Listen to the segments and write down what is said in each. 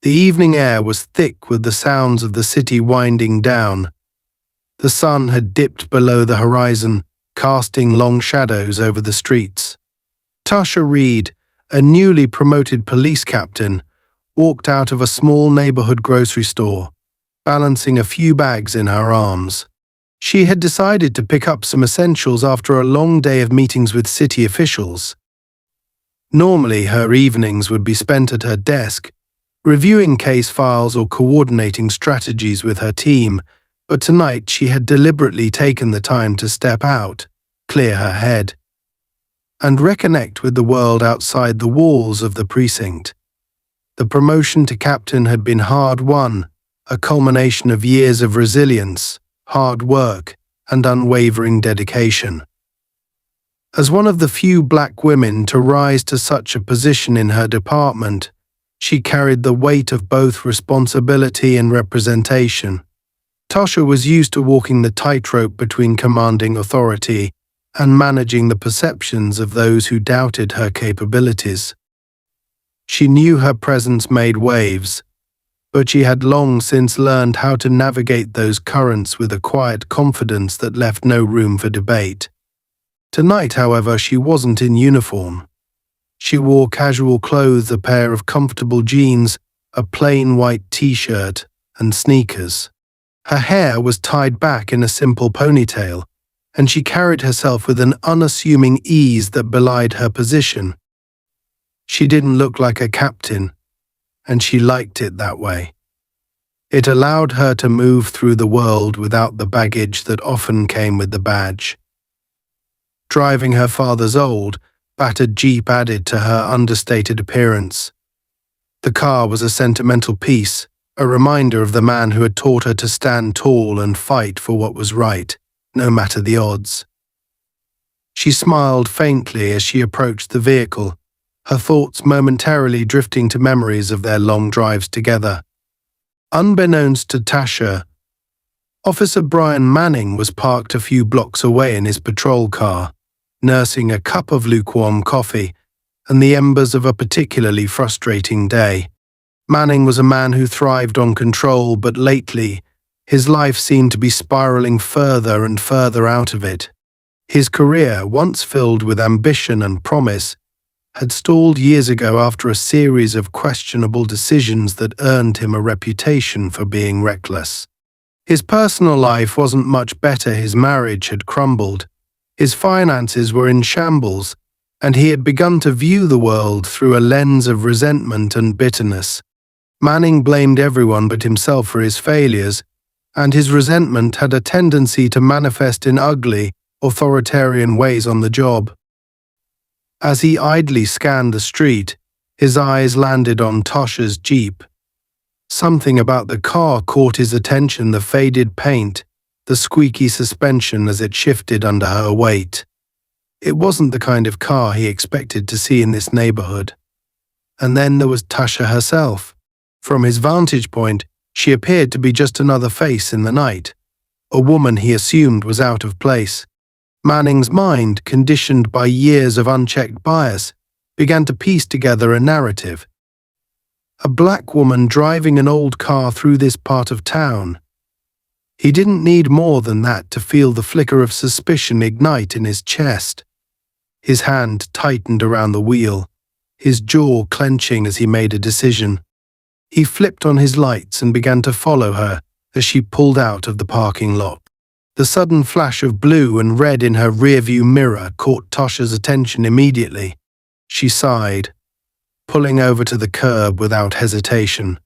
The evening air was thick with the sounds of the city winding down. The sun had dipped below the horizon, casting long shadows over the streets. Tasha Reed, a newly promoted police captain, walked out of a small neighborhood grocery store, balancing a few bags in her arms. She had decided to pick up some essentials after a long day of meetings with city officials. Normally, her evenings would be spent at her desk, reviewing case files or coordinating strategies with her team, but tonight she had deliberately taken the time to step out, clear her head, and reconnect with the world outside the walls of the precinct. The promotion to captain had been hard-won, a culmination of years of resilience, hard work, and unwavering dedication. As one of the few black women to rise to such a position in her department, she carried the weight of both responsibility and representation. Tasha was used to walking the tightrope between commanding authority and managing the perceptions of those who doubted her capabilities. She knew her presence made waves, but she had long since learned how to navigate those currents with a quiet confidence that left no room for debate. Tonight, however, she wasn't in uniform. She wore casual clothes, a pair of comfortable jeans, a plain white t-shirt, and sneakers. Her hair was tied back in a simple ponytail, and she carried herself with an unassuming ease that belied her position. She didn't look like a captain, and she liked it that way. It allowed her to move through the world without the baggage that often came with the badge. Driving her father's old, battered Jeep added to her understated appearance. The car was a sentimental piece, a reminder of the man who had taught her to stand tall and fight for what was right, no matter the odds. She smiled faintly as she approached the vehicle, her thoughts momentarily drifting to memories of their long drives together. Unbeknownst to Tasha, Officer Brian Manning was parked a few blocks away in his patrol car, nursing a cup of lukewarm coffee and the embers of a particularly frustrating day. Manning was a man who thrived on control, but lately, his life seemed to be spiraling further and further out of it. His career, once filled with ambition and promise, had stalled years ago after a series of questionable decisions that earned him a reputation for being reckless. His personal life wasn't much better. His marriage had crumbled, his finances were in shambles, and he had begun to view the world through a lens of resentment and bitterness. Manning blamed everyone but himself for his failures, and his resentment had a tendency to manifest in ugly, authoritarian ways on the job. As he idly scanned the street, his eyes landed on Tasha's Jeep. Something about the car caught his attention: the faded paint, the squeaky suspension as it shifted under her weight. It wasn't the kind of car he expected to see in this neighborhood. And then there was Tasha herself. From his vantage point, she appeared to be just another face in the night, a woman he assumed was out of place. Manning's mind, conditioned by years of unchecked bias, began to piece together a narrative. A black woman driving an old car through this part of town. He didn't need more than that to feel the flicker of suspicion ignite in his chest. His hand tightened around the wheel, his jaw clenching as he made a decision. He flipped on his lights and began to follow her as she pulled out of the parking lot. The sudden flash of blue and red in her rearview mirror caught Tasha's attention immediately. She sighed, pulling over to the curb without hesitation.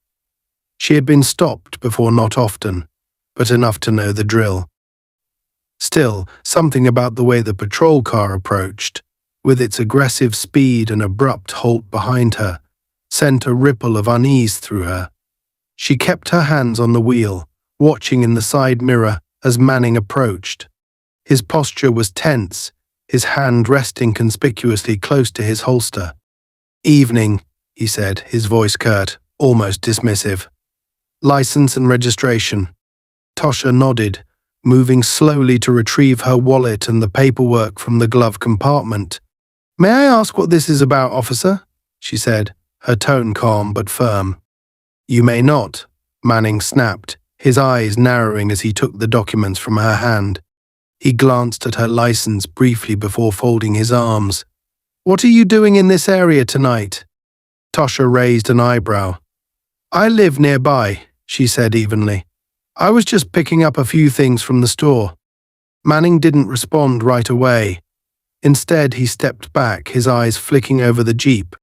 She had been stopped before, not often, but enough to know the drill. Still, something about the way the patrol car approached, with its aggressive speed and abrupt halt behind her, sent a ripple of unease through her. She kept her hands on the wheel, watching in the side mirror as Manning approached. His posture was tense, his hand resting conspicuously close to his holster. "Evening," he said, his voice curt, almost dismissive. "License and registration." Tasha nodded, moving slowly to retrieve her wallet and the paperwork from the glove compartment. "May I ask what this is about, officer?" she said, her tone calm but firm. You may not, Manning snapped, his eyes narrowing as he took the documents from her hand. He glanced at her license briefly before folding his arms. What are you doing in this area tonight? Tasha raised an eyebrow. I live nearby, she said evenly. I was just picking up a few things from the store. Manning didn't respond right away. Instead, he stepped back, his eyes flicking over the Jeep.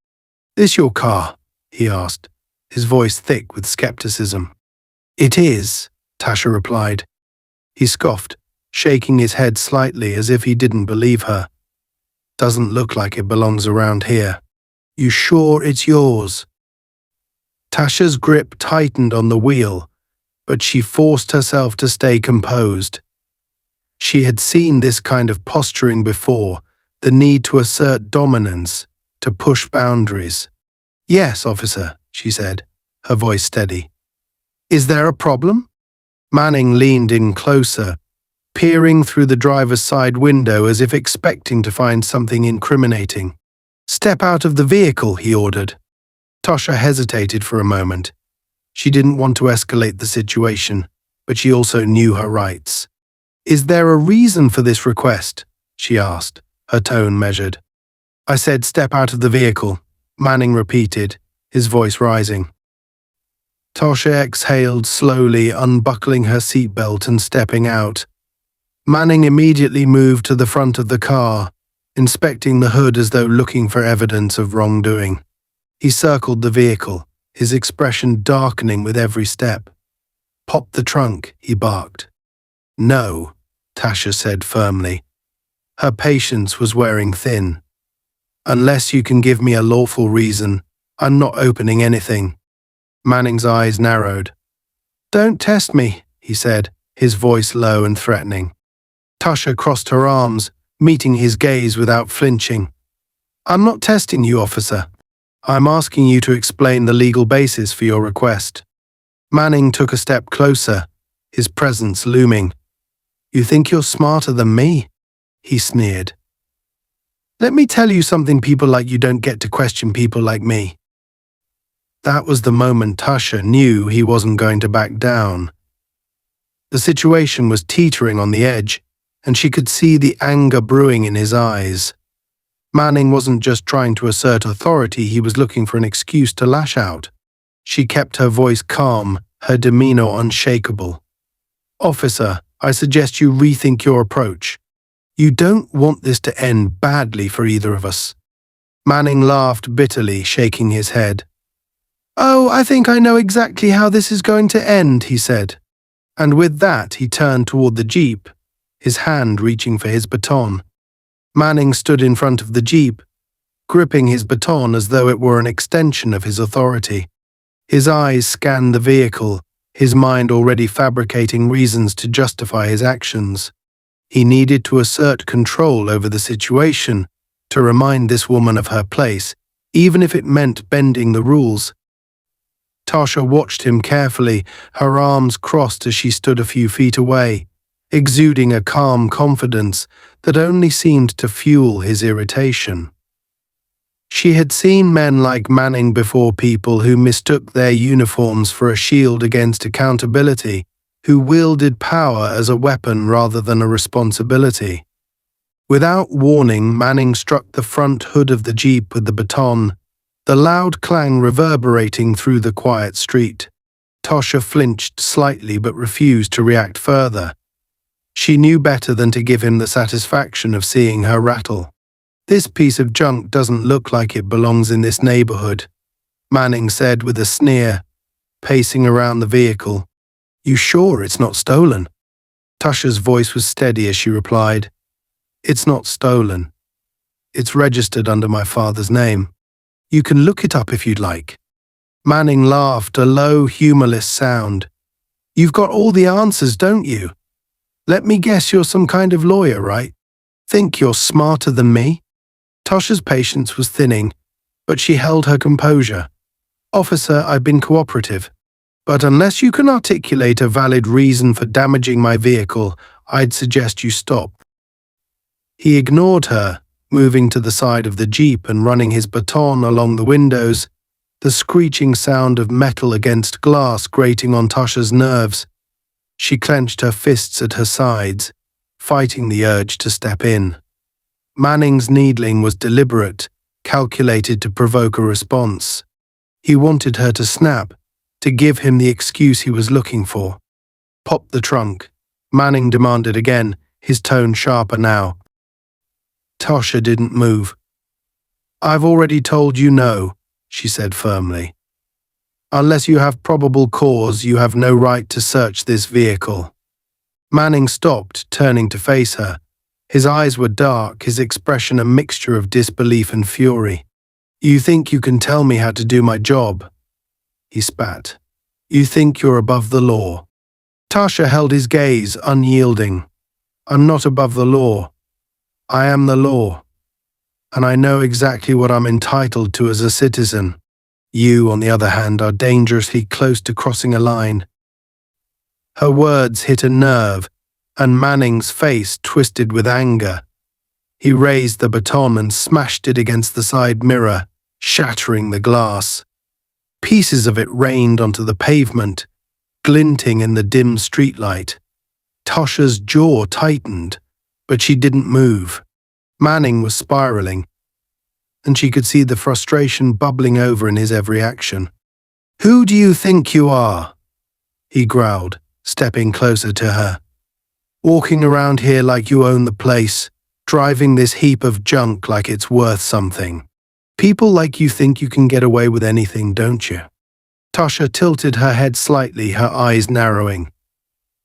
This your car? He asked, his voice thick with skepticism. It is, Tasha replied. He scoffed, shaking his head slightly as if he didn't believe her. Doesn't look like it belongs around here. You sure it's yours? Tasha's grip tightened on the wheel, but she forced herself to stay composed. She had seen this kind of posturing before, the need to assert dominance, to push boundaries. Yes, officer, she said, her voice steady. Is there a problem? Manning leaned in closer, peering through the driver's side window as if expecting to find something incriminating. Step out of the vehicle, he ordered. Tasha hesitated for a moment. She didn't want to escalate the situation, but she also knew her rights. Is there a reason for this request? She asked, her tone measured. I said step out of the vehicle, Manning repeated, his voice rising. Tasha exhaled slowly, unbuckling her seatbelt and stepping out. Manning immediately moved to the front of the car, inspecting the hood as though looking for evidence of wrongdoing. He circled the vehicle, his expression darkening with every step. Pop the trunk, he barked. No, Tasha said firmly. Her patience was wearing thin. Unless you can give me a lawful reason, I'm not opening anything. Manning's eyes narrowed. Don't test me, he said, his voice low and threatening. Tasha crossed her arms, meeting his gaze without flinching. I'm not testing you, officer. I'm asking you to explain the legal basis for your request. Manning took a step closer, his presence looming. You think you're smarter than me? He sneered. Let me tell you something, people like you don't get to question people like me. That was the moment Tasha knew he wasn't going to back down. The situation was teetering on the edge, and she could see the anger brewing in his eyes. Manning wasn't just trying to assert authority, he was looking for an excuse to lash out. She kept her voice calm, her demeanor unshakable. Officer, I suggest you rethink your approach. You don't want this to end badly for either of us. Manning laughed bitterly, shaking his head. Oh, I think I know exactly how this is going to end, he said. And with that, he turned toward the Jeep, his hand reaching for his baton. Manning stood in front of the Jeep, gripping his baton as though it were an extension of his authority. His eyes scanned the vehicle, his mind already fabricating reasons to justify his actions. He needed to assert control over the situation, to remind this woman of her place, even if it meant bending the rules. Tasha watched him carefully, her arms crossed as she stood a few feet away, exuding a calm confidence that only seemed to fuel his irritation. She had seen men like Manning before, people who mistook their uniforms for a shield against accountability, who wielded power as a weapon rather than a responsibility. Without warning, Manning struck the front hood of the Jeep with the baton, the loud clang reverberating through the quiet street. Tasha flinched slightly but refused to react further. She knew better than to give him the satisfaction of seeing her rattle. This piece of junk doesn't look like it belongs in this neighborhood, Manning said with a sneer, pacing around the vehicle. You sure it's not stolen? Tasha's voice was steady as she replied. It's not stolen. It's registered under my father's name. You can look it up if you'd like. Manning laughed, a low, humorless sound. You've got all the answers, don't you? Let me guess you're some kind of lawyer, right? Think you're smarter than me? Tasha's patience was thinning, but she held her composure. Officer, I've been cooperative, but unless you can articulate a valid reason for damaging my vehicle, I'd suggest you stop. He ignored her, moving to the side of the Jeep and running his baton along the windows, the screeching sound of metal against glass grating on Tasha's nerves. She clenched her fists at her sides, fighting the urge to step in. Manning's needling was deliberate, calculated to provoke a response. He wanted her to snap, to give him the excuse he was looking for. "Pop the trunk," Manning demanded again, his tone sharper now. Tasha didn't move. "I've already told you no," she said firmly. "Unless you have probable cause, you have no right to search this vehicle." Manning stopped, turning to face her. His eyes were dark, his expression a mixture of disbelief and fury. "You think you can tell me how to do my job?" he spat. "You think you're above the law?" Tasha held his gaze, unyielding. "I'm not above the law. I am the law. And I know exactly what I'm entitled to as a citizen. You, on the other hand, are dangerously close to crossing a line." Her words hit a nerve, and Manning's face twisted with anger. He raised the baton and smashed it against the side mirror, shattering the glass. Pieces of it rained onto the pavement, glinting in the dim streetlight. Tasha's jaw tightened, but she didn't move. Manning was spiraling, and she could see the frustration bubbling over in his every action. "Who do you think you are?" he growled, stepping closer to her. "Walking around here like you own the place, driving this heap of junk like it's worth something. People like you think you can get away with anything, don't you?" Tasha tilted her head slightly, her eyes narrowing.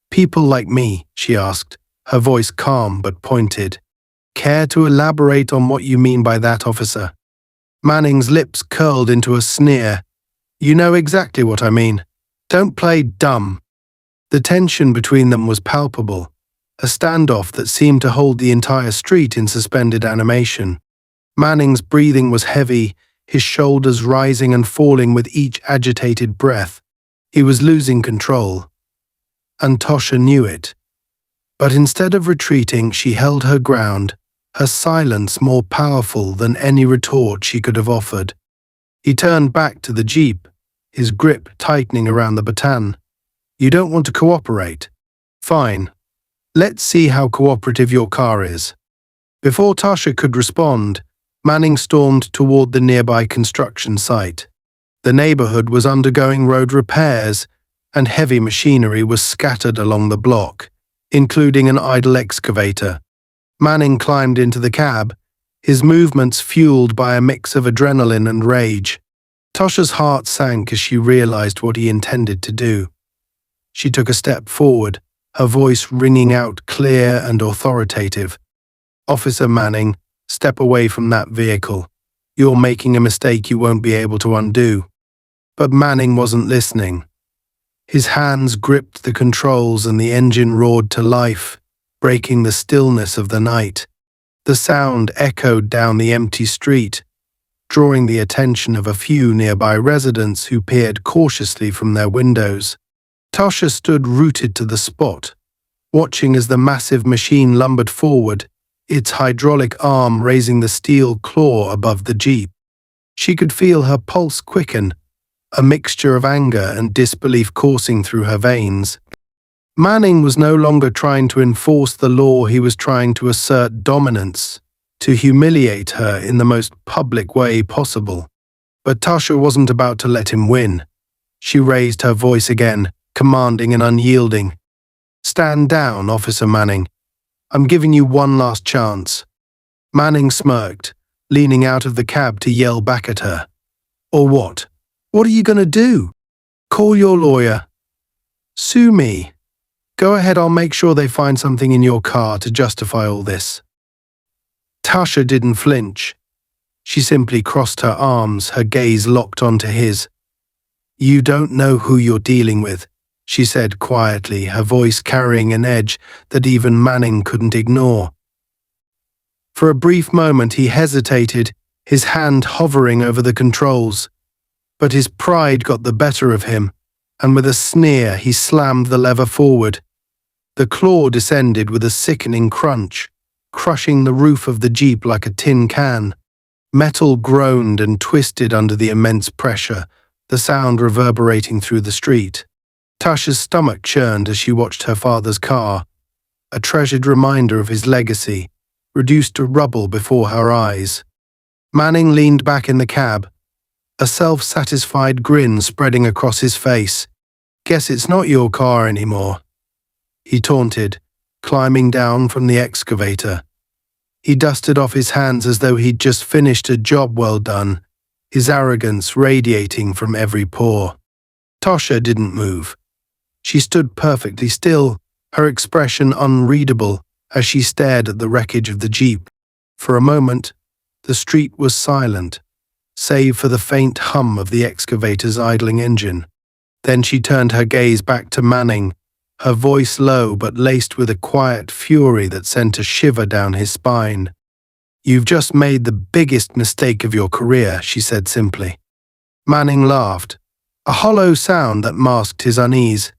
"People like me?" she asked, her voice calm but pointed. "Care to elaborate on what you mean by that, officer?" Manning's lips curled into a sneer. "You know exactly what I mean. Don't play dumb." The tension between them was palpable, a standoff that seemed to hold the entire street in suspended animation. Manning's breathing was heavy, his shoulders rising and falling with each agitated breath. He was losing control. And Tasha knew it. But instead of retreating, she held her ground, her silence more powerful than any retort she could have offered. He turned back to the jeep, his grip tightening around the baton. "You don't want to cooperate? Fine. Let's see how cooperative your car is." Before Tasha could respond, Manning stormed toward the nearby construction site. The neighborhood was undergoing road repairs, and heavy machinery was scattered along the block, including an idle excavator. Manning climbed into the cab, his movements fueled by a mix of adrenaline and rage. Tasha's heart sank as she realized what he intended to do. She took a step forward, her voice ringing out clear and authoritative. "Officer Manning, step away from that vehicle. You're making a mistake you won't be able to undo." But Manning wasn't listening. His hands gripped the controls and the engine roared to life, breaking the stillness of the night. The sound echoed down the empty street, drawing the attention of a few nearby residents who peered cautiously from their windows. Tasha stood rooted to the spot, watching as the massive machine lumbered forward, its hydraulic arm raising the steel claw above the jeep. She could feel her pulse quicken, a mixture of anger and disbelief coursing through her veins. Manning was no longer trying to enforce the law, he was trying to assert dominance, to humiliate her in the most public way possible. But Tasha wasn't about to let him win. She raised her voice again, commanding and unyielding. "Stand down, Officer Manning. I'm giving you one last chance." Manning smirked, leaning out of the cab to yell back at her. "Or what? What are you going to do? Call your lawyer? Sue me? Go ahead, I'll make sure they find something in your car to justify all this." Tasha didn't flinch. She simply crossed her arms, her gaze locked onto his. "You don't know who you're dealing with," she said quietly, her voice carrying an edge that even Manning couldn't ignore. For a brief moment he hesitated, his hand hovering over the controls. But his pride got the better of him, and with a sneer he slammed the lever forward. The claw descended with a sickening crunch, crushing the roof of the jeep like a tin can. Metal groaned and twisted under the immense pressure, the sound reverberating through the street. Tasha's stomach churned as she watched her father's car, a treasured reminder of his legacy, reduced to rubble before her eyes. Manning leaned back in the cab, a self-satisfied grin spreading across his face. "Guess it's not your car anymore," he taunted, climbing down from the excavator. He dusted off his hands as though he'd just finished a job well done, his arrogance radiating from every pore. Tasha didn't move. She stood perfectly still, her expression unreadable as she stared at the wreckage of the Jeep. For a moment, the street was silent, save for the faint hum of the excavator's idling engine. Then she turned her gaze back to Manning, her voice low but laced with a quiet fury that sent a shiver down his spine. "You've just made the biggest mistake of your career," she said simply. Manning laughed, a hollow sound that masked his unease.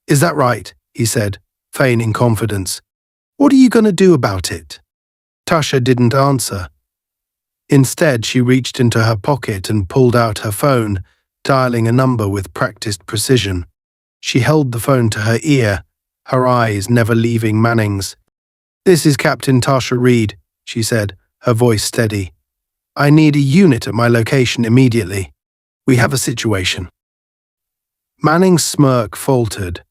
"Is that right?" he said, feigning confidence. "What are you going to do about it?" Tasha didn't answer. Instead, she reached into her pocket and pulled out her phone, dialing a number with practiced precision. She held the phone to her ear, her eyes never leaving Manning's. "This is Captain Tasha Reed," she said, her voice steady. "I need a unit at my location immediately. We have a situation." Manning's smirk faltered.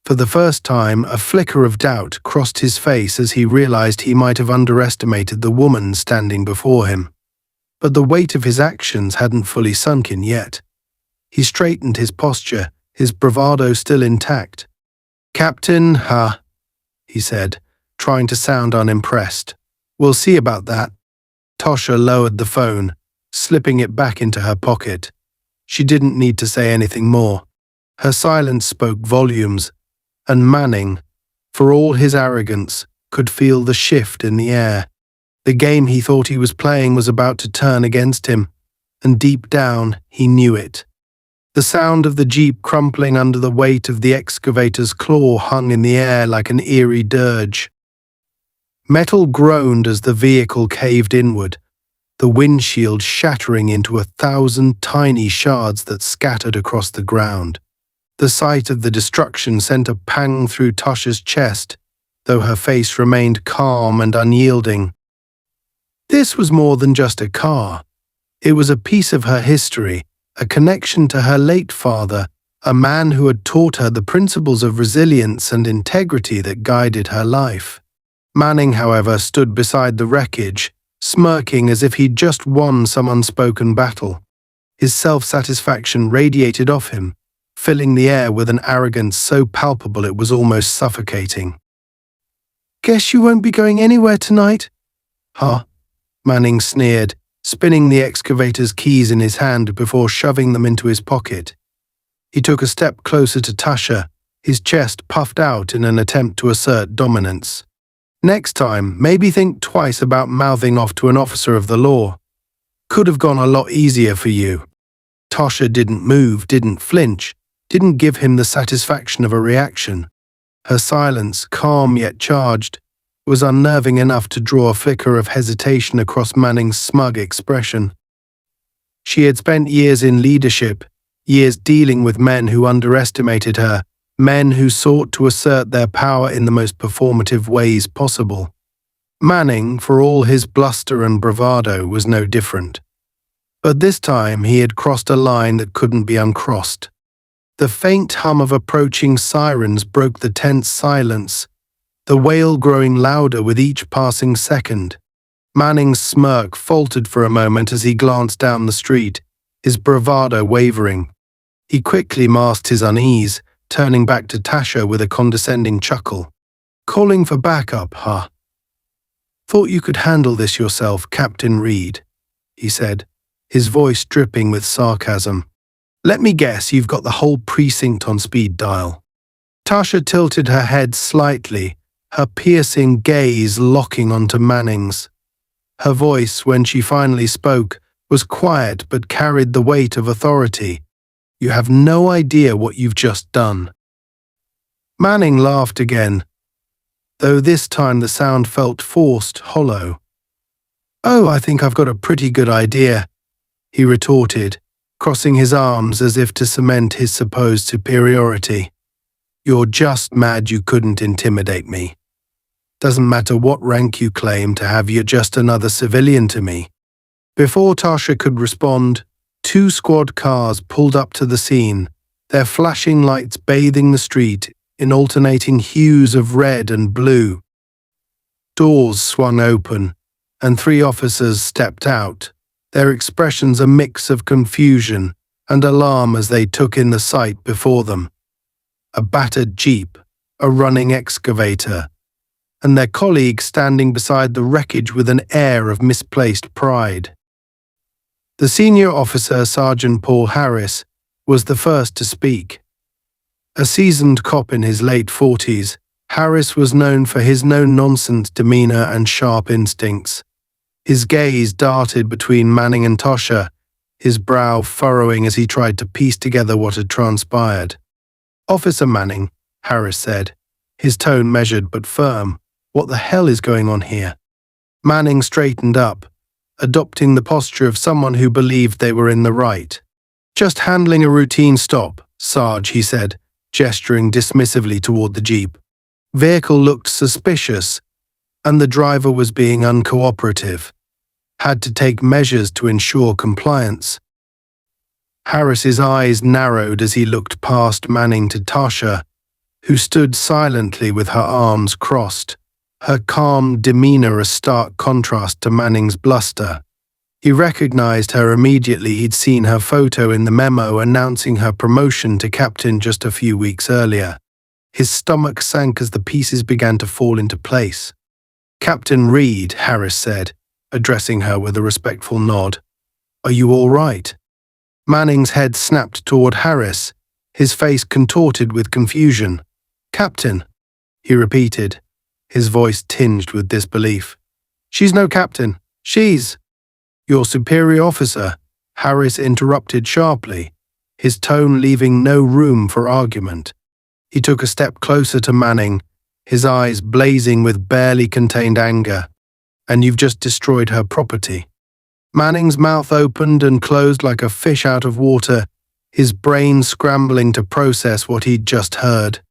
For the first time, a flicker of doubt crossed his face as he realized he might have underestimated the woman standing before him. But the weight of his actions hadn't fully sunk in yet. He straightened his posture, his bravado still intact. "Captain, he said, trying to sound unimpressed. "We'll see about that." Tasha lowered the phone, slipping it back into her pocket. She didn't need to say anything more. Her silence spoke volumes, and Manning, for all his arrogance, could feel the shift in the air. The game he thought he was playing was about to turn against him, and deep down he knew it. The sound of the Jeep crumpling under the weight of the excavator's claw hung in the air like an eerie dirge. Metal groaned as the vehicle caved inward, the windshield shattering into 1,000 tiny shards that scattered across the ground. The sight of the destruction sent a pang through Tasha's chest, though her face remained calm and unyielding. This was more than just a car. It was a piece of her history, a connection to her late father, a man who had taught her the principles of resilience and integrity that guided her life. Manning, however, stood beside the wreckage, smirking as if he'd just won some unspoken battle. His self-satisfaction radiated off him, filling the air with an arrogance so palpable it was almost suffocating. "Guess you won't be going anywhere tonight?" "Huh?" Manning sneered, spinning the excavator's keys in his hand before shoving them into his pocket. He took a step closer to Tasha, his chest puffed out in an attempt to assert dominance. "Next time, maybe think twice about mouthing off to an officer of the law. Could have gone a lot easier for you." Tasha didn't move, didn't flinch, didn't give him the satisfaction of a reaction. Her silence, calm yet charged, was unnerving enough to draw a flicker of hesitation across Manning's smug expression. She had spent years in leadership, years dealing with men who underestimated her, men who sought to assert their power in the most performative ways possible. Manning, for all his bluster and bravado, was no different. But this time he had crossed a line that couldn't be uncrossed. The faint hum of approaching sirens broke the tense silence, the wail growing louder with each passing second. Manning's smirk faltered for a moment as he glanced down the street, his bravado wavering. He quickly masked his unease, turning back to Tasha with a condescending chuckle. "Calling for backup, huh? Thought you could handle this yourself, Captain Reed," he said, his voice dripping with sarcasm. "Let me guess you've got the whole precinct on speed dial." Tasha tilted her head slightly, her piercing gaze locking onto Manning's. Her voice, when she finally spoke, was quiet but carried the weight of authority. "You have no idea what you've just done." Manning laughed again, though this time the sound felt forced, hollow. "Oh, I think I've got a pretty good idea," he retorted, crossing his arms as if to cement his supposed superiority. "You're just mad you couldn't intimidate me. Doesn't matter what rank you claim to have, you're just another civilian to me." Before Tasha could respond, 2 squad cars pulled up to the scene, their flashing lights bathing the street in alternating hues of red and blue. Doors swung open, and 3 officers stepped out, their expressions a mix of confusion and alarm as they took in the sight before them. A battered jeep, a running excavator, and their colleague standing beside the wreckage with an air of misplaced pride. The senior officer, Sergeant Paul Harris, was the first to speak. A seasoned cop in his late 40s, Harris was known for his no-nonsense demeanor and sharp instincts. His gaze darted between Manning and Tasha, his brow furrowing as he tried to piece together what had transpired. "Officer Manning," Harris said, his tone measured but firm, "what the hell is going on here?" Manning straightened up, adopting the posture of someone who believed they were in the right. "Just handling a routine stop, Sarge," he said, gesturing dismissively toward the jeep. Vehicle looked suspicious, and the driver was being uncooperative. Had to take measures to ensure compliance. Harris's eyes narrowed as he looked past Manning to Tasha, who stood silently with her arms crossed, her calm demeanor a stark contrast to Manning's bluster. He recognized her immediately. He'd seen her photo in the memo announcing her promotion to captain just a few weeks earlier. His stomach sank as the pieces began to fall into place. "Captain Reed," Harris said, addressing her with a respectful nod. "Are you all right?" Manning's head snapped toward Harris, his face contorted with confusion. "Captain," he repeated, his voice tinged with disbelief. "She's no captain. She's—" "Your superior officer," Harris interrupted sharply, his tone leaving no room for argument. He took a step closer to Manning, his eyes blazing with barely contained anger. "And you've just destroyed her property." Manning's mouth opened and closed like a fish out of water, his brain scrambling to process what he'd just heard.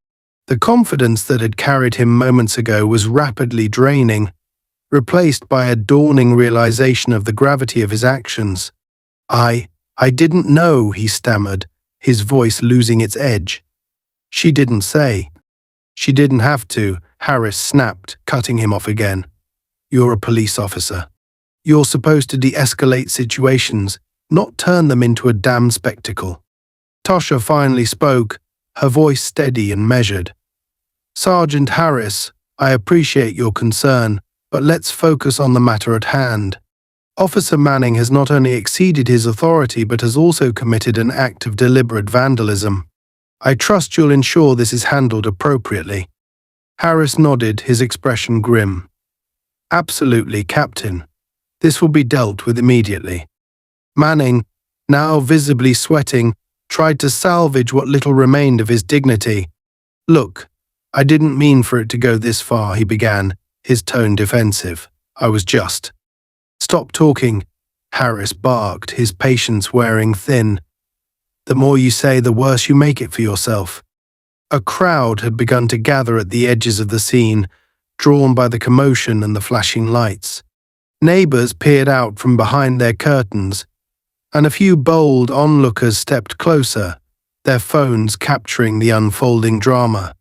The confidence that had carried him moments ago was rapidly draining, replaced by a dawning realization of the gravity of his actions. I didn't know," he stammered, his voice losing its edge. "She didn't say." "She didn't have to," Harris snapped, cutting him off again. "You're a police officer. You're supposed to de-escalate situations, not turn them into a damned spectacle." Tasha finally spoke, her voice steady and measured. "Sergeant Harris, I appreciate your concern, but let's focus on the matter at hand. Officer Manning has not only exceeded his authority but has also committed an act of deliberate vandalism. I trust you'll ensure this is handled appropriately." Harris nodded, his expression grim. "Absolutely, Captain. This will be dealt with immediately." Manning, now visibly sweating, tried to salvage what little remained of his dignity. "Look, I didn't mean for it to go this far," he began, his tone defensive. "I was just—" "Stop talking," Harris barked, his patience wearing thin. "The more you say, the worse you make it for yourself." A crowd had begun to gather at the edges of the scene, drawn by the commotion and the flashing lights. Neighbors peered out from behind their curtains, and a few bold onlookers stepped closer, their phones capturing the unfolding drama.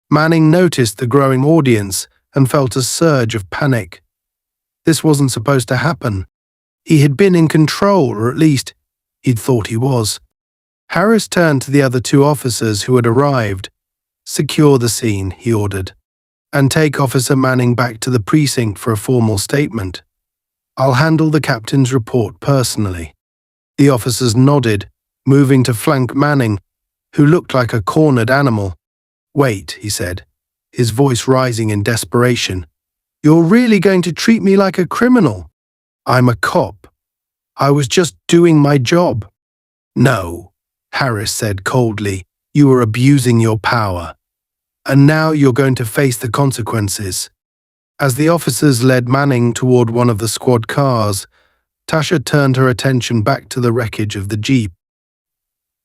Manning noticed the growing audience and felt a surge of panic. This wasn't supposed to happen. He had been in control, or at least he'd thought he was. Harris turned to the other 2 officers who had arrived. "Secure the scene," he ordered, "and take Officer Manning back to the precinct for a formal statement. I'll handle the captain's report personally." The officers nodded, moving to flank Manning, who looked like a cornered animal. "Wait," he said, his voice rising in desperation. "You're really going to treat me like a criminal? I'm a cop. I was just doing my job." "No," Harris said coldly, "you were abusing your power. And now you're going to face the consequences." As the officers led Manning toward one of the squad cars, Tasha turned her attention back to the wreckage of the Jeep.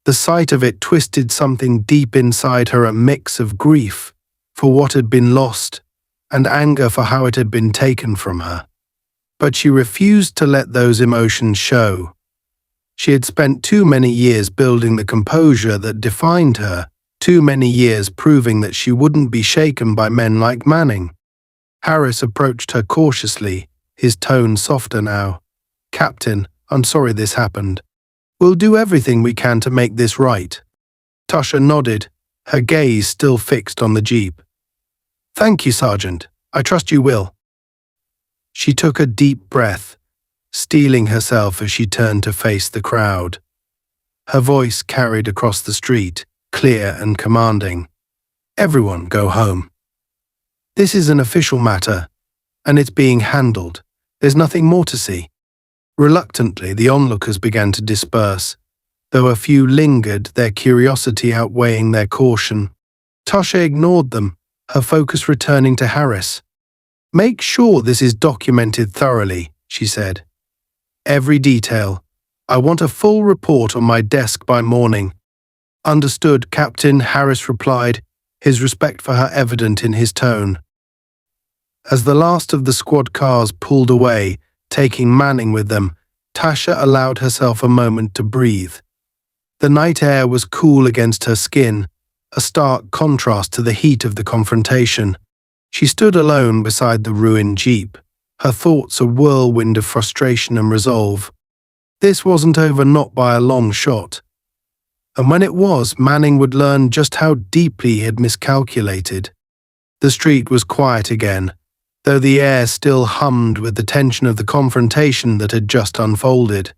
The sight of it twisted something deep inside her, a mix of grief for what had been lost and anger for how it had been taken from her. But she refused to let those emotions show. She had spent too many years building the composure that defined her, too many years proving that she wouldn't be shaken by men like Manning. Harris approached her cautiously, his tone softer now. "Captain, I'm sorry this happened. We'll do everything we can to make this right." Tasha nodded, her gaze still fixed on the Jeep. "Thank you, Sergeant. I trust you will." She took a deep breath, steeling herself as she turned to face the crowd. Her voice carried across the street, clear and commanding. "Everyone go home. This is an official matter, and it's being handled. There's nothing more to see." Reluctantly, the onlookers began to disperse, though a few lingered, their curiosity outweighing their caution. Tasha ignored them, her focus returning to Harris. "Make sure this is documented thoroughly," she said. "Every detail. I want a full report on my desk by morning." "Understood, Captain," Harris replied, his respect for her evident in his tone. As the last of the squad cars pulled away, taking Manning with them, Tasha allowed herself a moment to breathe. The night air was cool against her skin, a stark contrast to the heat of the confrontation. She stood alone beside the ruined Jeep, her thoughts a whirlwind of frustration and resolve. This wasn't over, not by a long shot. And when it was, Manning would learn just how deeply he had miscalculated. The street was quiet again, though the air still hummed with the tension of the confrontation that had just unfolded.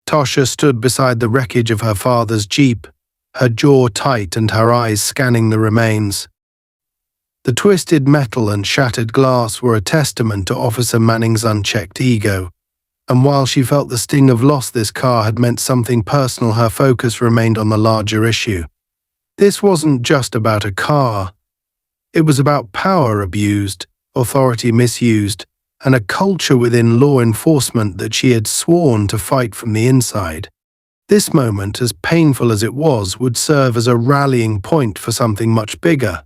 Tasha stood beside the wreckage of her father's Jeep, her jaw tight and her eyes scanning the remains. The twisted metal and shattered glass were a testament to Officer Manning's unchecked ego, and while she felt the sting of loss this car had meant something personal, her focus remained on the larger issue. This wasn't just about a car. It was about power abused, authority misused, and a culture within law enforcement that she had sworn to fight from the inside. This moment, as painful as it was, would serve as a rallying point for something much bigger.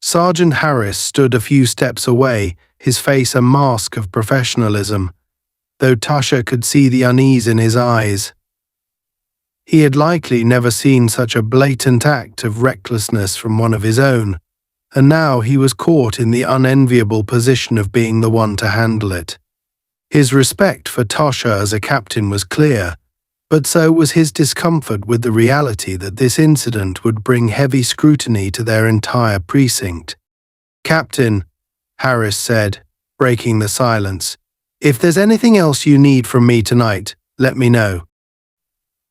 Sergeant Harris stood a few steps away, his face a mask of professionalism, though Tasha could see the unease in his eyes. He had likely never seen such a blatant act of recklessness from one of his own, and now he was caught in the unenviable position of being the one to handle it. His respect for Tasha as a captain was clear, but so was his discomfort with the reality that this incident would bring heavy scrutiny to their entire precinct. "Captain," Harris said, breaking the silence, "if there's anything else you need from me tonight, let me know.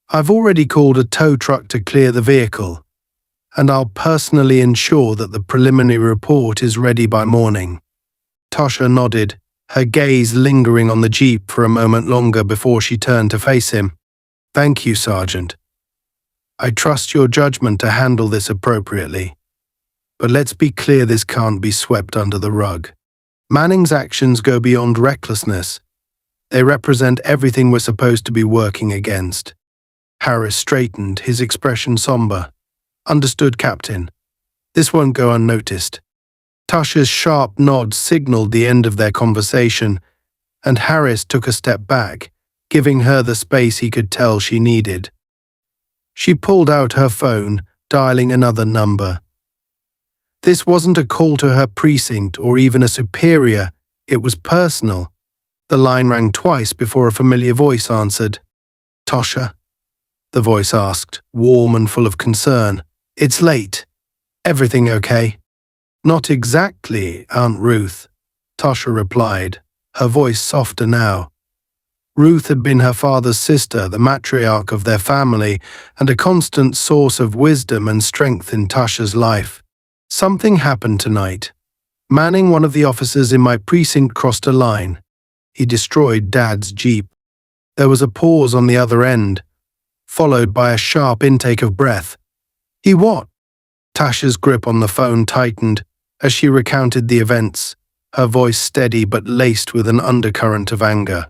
I've already called a tow truck to clear the vehicle, and I'll personally ensure that the preliminary report is ready by morning." Tasha nodded, her gaze lingering on the Jeep for a moment longer before she turned to face him. "Thank you, Sergeant. I trust your judgment to handle this appropriately. But let's be clear, this can't be swept under the rug. Manning's actions go beyond recklessness. They represent everything we're supposed to be working against." Harris straightened, his expression somber. "Understood, Captain. This won't go unnoticed." Tasha's sharp nod signaled the end of their conversation, and Harris took a step back, giving her the space he could tell she needed. She pulled out her phone, dialing another number. This wasn't a call to her precinct or even a superior, it was personal. The line rang twice before a familiar voice answered. "Tasha?" the voice asked, warm and full of concern. "It's late. Everything okay?" "Not exactly, Aunt Ruth," Tasha replied, her voice softer now. Ruth had been her father's sister, the matriarch of their family, and a constant source of wisdom and strength in Tasha's life. "Something happened tonight. Manning, one of the officers in my precinct, crossed a line. He destroyed Dad's Jeep." There was a pause on the other end, followed by a sharp intake of breath. "He what?" Tasha's grip on the phone tightened as she recounted the events. her voice steady but laced with an undercurrent of anger.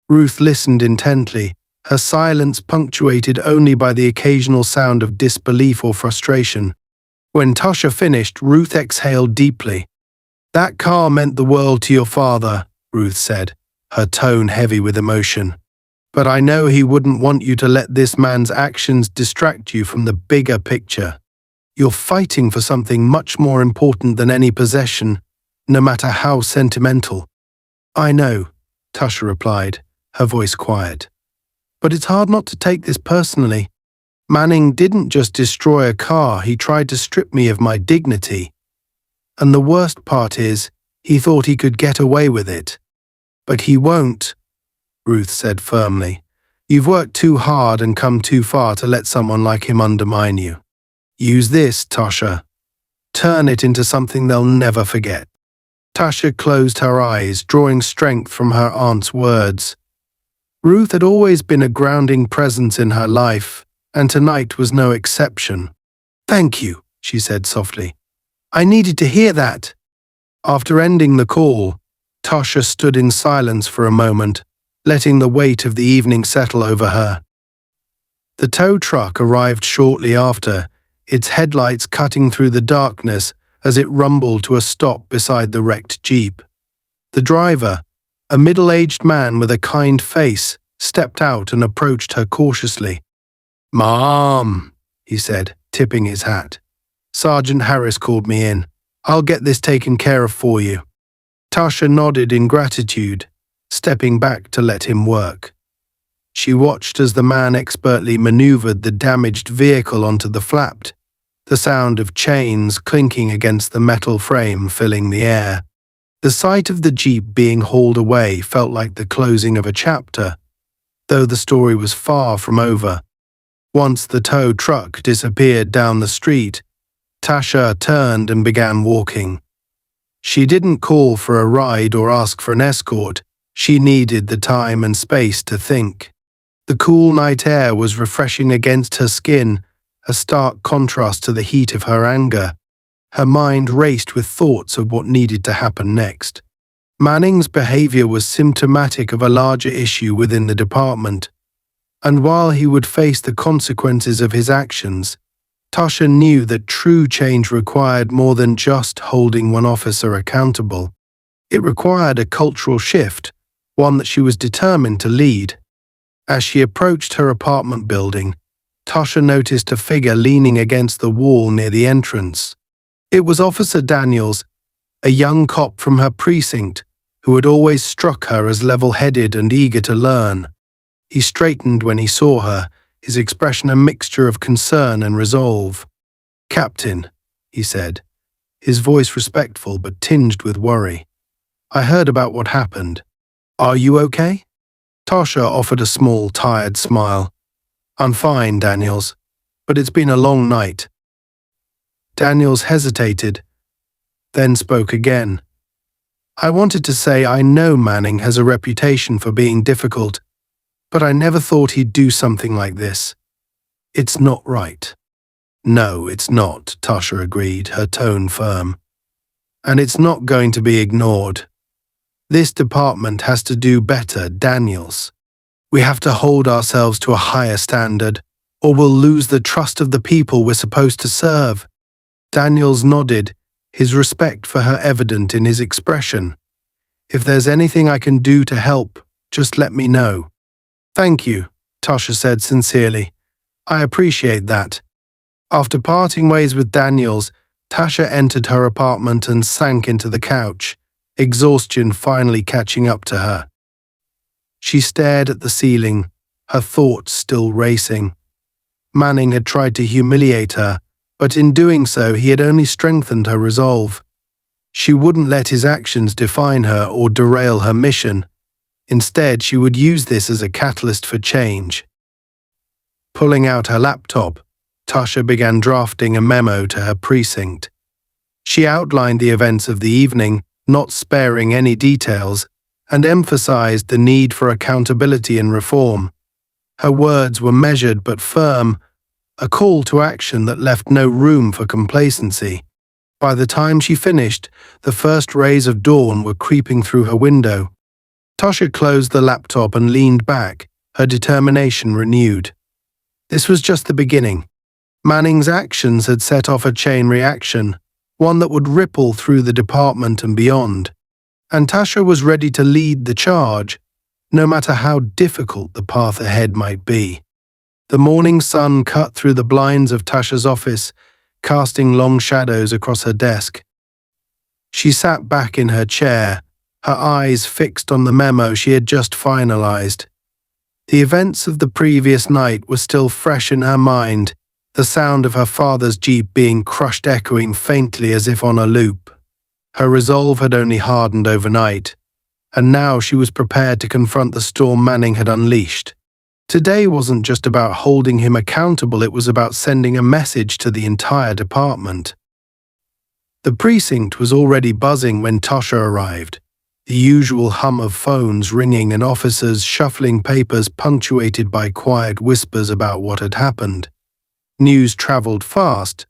Ruth listened intently, her silence punctuated only by the occasional sound of disbelief or frustration. When Tasha finished, Ruth exhaled deeply. "That car meant the world to your father," Ruth said, her tone heavy with emotion. "But I know he wouldn't want you to let this man's actions distract you from the bigger picture. You're fighting for something much more important than any possession, no matter how sentimental." "I know," Tasha replied, her voice quiet. "But it's hard not to take this personally. Manning didn't just destroy a car, he tried to strip me of my dignity. And the worst part is, he thought he could get away with it. But he won't," Ruth said firmly. "You've worked too hard and come too far to let someone like him undermine you. Use this, Tasha. Turn it into something they'll never forget." Tasha closed her eyes, drawing strength from her aunt's words. Ruth had always been a grounding presence in her life, and tonight was no exception. "Thank you," she said softly. "I needed to hear that." After ending the call, Tasha stood in silence for a moment, letting the weight of the evening settle over her. The tow truck arrived shortly after, its headlights cutting through the darkness as it rumbled to a stop beside the wrecked Jeep. The driver, a middle-aged man with a kind face, stepped out and approached her cautiously. "Mom," he said, tipping his hat. "Sergeant Harris called me in. I'll get this taken care of for you." Tasha nodded in gratitude, stepping back to let him work. She watched as the man expertly maneuvered the damaged vehicle onto the flap, the sound of chains clinking against the metal frame filling the air. The sight of the Jeep being hauled away felt like the closing of a chapter, though the story was far from over. Once the tow truck disappeared down the street, Tasha turned and began walking. She didn't call for a ride or ask for an escort. She needed the time and space to think. The cool night air was refreshing against her skin, a stark contrast to the heat of her anger. Her mind raced with thoughts of what needed to happen next. Manning's behavior was symptomatic of a larger issue within the department, and while he would face the consequences of his actions, Tasha knew that true change required more than just holding one officer accountable. It required a cultural shift, one that she was determined to lead. As she approached her apartment building, Tasha noticed a figure leaning against the wall near the entrance. It was Officer Daniels, a young cop from her precinct, who had always struck her as level-headed and eager to learn. He straightened when he saw her, his expression a mixture of concern and resolve. "Captain," he said, his voice respectful but tinged with worry. "I heard about what happened. Are you okay?" Tasha offered a small, tired smile. "I'm fine, Daniels, but it's been a long night." Daniels hesitated, then spoke again. "I wanted to say I know Manning has a reputation for being difficult, but I never thought he'd do something like this. It's not right." "No, it's not," Tasha agreed, her tone firm. "And it's not going to be ignored. This department has to do better, Daniels. We have to hold ourselves to a higher standard, or we'll lose the trust of the people we're supposed to serve." Daniels nodded, his respect for her evident in his expression. "If there's anything I can do to help, just let me know." "Thank you," Tasha said sincerely. "I appreciate that." After parting ways with Daniels, Tasha entered her apartment and sank into the couch, exhaustion finally catching up to her. She stared at the ceiling, her thoughts still racing. Manning had tried to humiliate her, but in doing so he had only strengthened her resolve. She wouldn't let his actions define her or derail her mission. Instead, she would use this as a catalyst for change. Pulling out her laptop, Tasha began drafting a memo to her precinct. She outlined the events of the evening, not sparing any details, and emphasized the need for accountability and reform. Her words were measured but firm, a call to action that left no room for complacency. By the time she finished, the first rays of dawn were creeping through her window. Tasha closed the laptop and leaned back, her determination renewed. This was just the beginning. Manning's actions had set off a chain reaction, one that would ripple through the department and beyond. And Tasha was ready to lead the charge, no matter how difficult the path ahead might be. The morning sun cut through the blinds of Tasha's office, casting long shadows across her desk. She sat back in her chair, her eyes fixed on the memo she had just finalized. The events of the previous night were still fresh in her mind, the sound of her father's jeep being crushed echoing faintly as if on a loop. Her resolve had only hardened overnight, and now she was prepared to confront the storm Manning had unleashed. Today wasn't just about holding him accountable, it was about sending a message to the entire department. The precinct was already buzzing when Tasha arrived, the usual hum of phones ringing and officers shuffling papers punctuated by quiet whispers about what had happened. News traveled fast,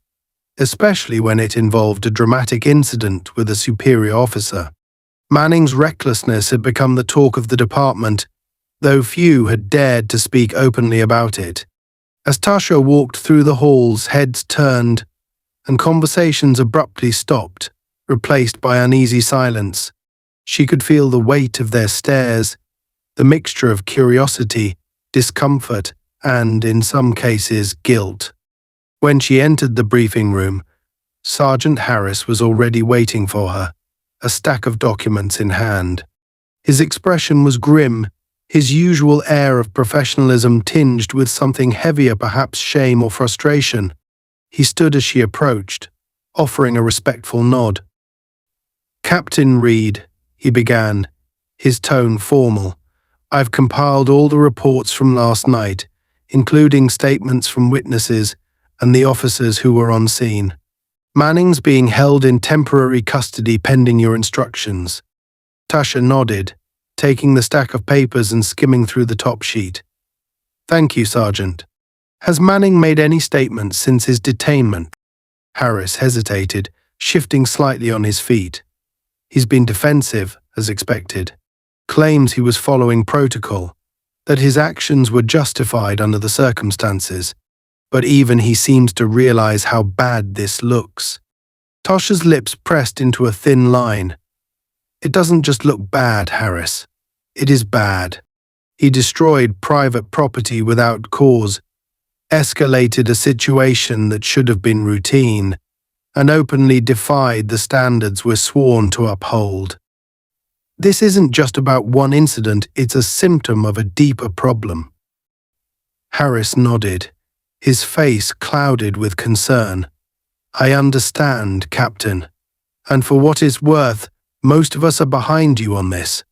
especially when it involved a dramatic incident with a superior officer. Manning's recklessness had become the talk of the department, though few had dared to speak openly about it. As Tasha walked through the halls, heads turned, and conversations abruptly stopped, replaced by uneasy silence. She could feel the weight of their stares, the mixture of curiosity, discomfort, and, in some cases, guilt. When she entered the briefing room, Sergeant Harris was already waiting for her, a stack of documents in hand. His expression was grim, his usual air of professionalism tinged with something heavier, perhaps shame or frustration. He stood as she approached, offering a respectful nod. "Captain Reed," he began, his tone formal, "I've compiled all the reports from last night, including statements from witnesses and the officers who were on scene. Manning's being held in temporary custody pending your instructions." Tasha nodded, taking the stack of papers and skimming through the top sheet. "Thank you, Sergeant. Has Manning made any statements since his detainment?" Harris hesitated, shifting slightly on his feet. "He's been defensive, as expected. Claims he was following protocol, that his actions were justified under the circumstances. But even he seems to realize how bad this looks." Tasha's lips pressed into a thin line. "It doesn't just look bad, Harris. It is bad. He destroyed private property without cause, escalated a situation that should have been routine, and openly defied the standards we're sworn to uphold. This isn't just about one incident, it's a symptom of a deeper problem." Harris nodded, his face clouded with concern. "I understand, Captain, and for what it's worth, most of us are behind you on this.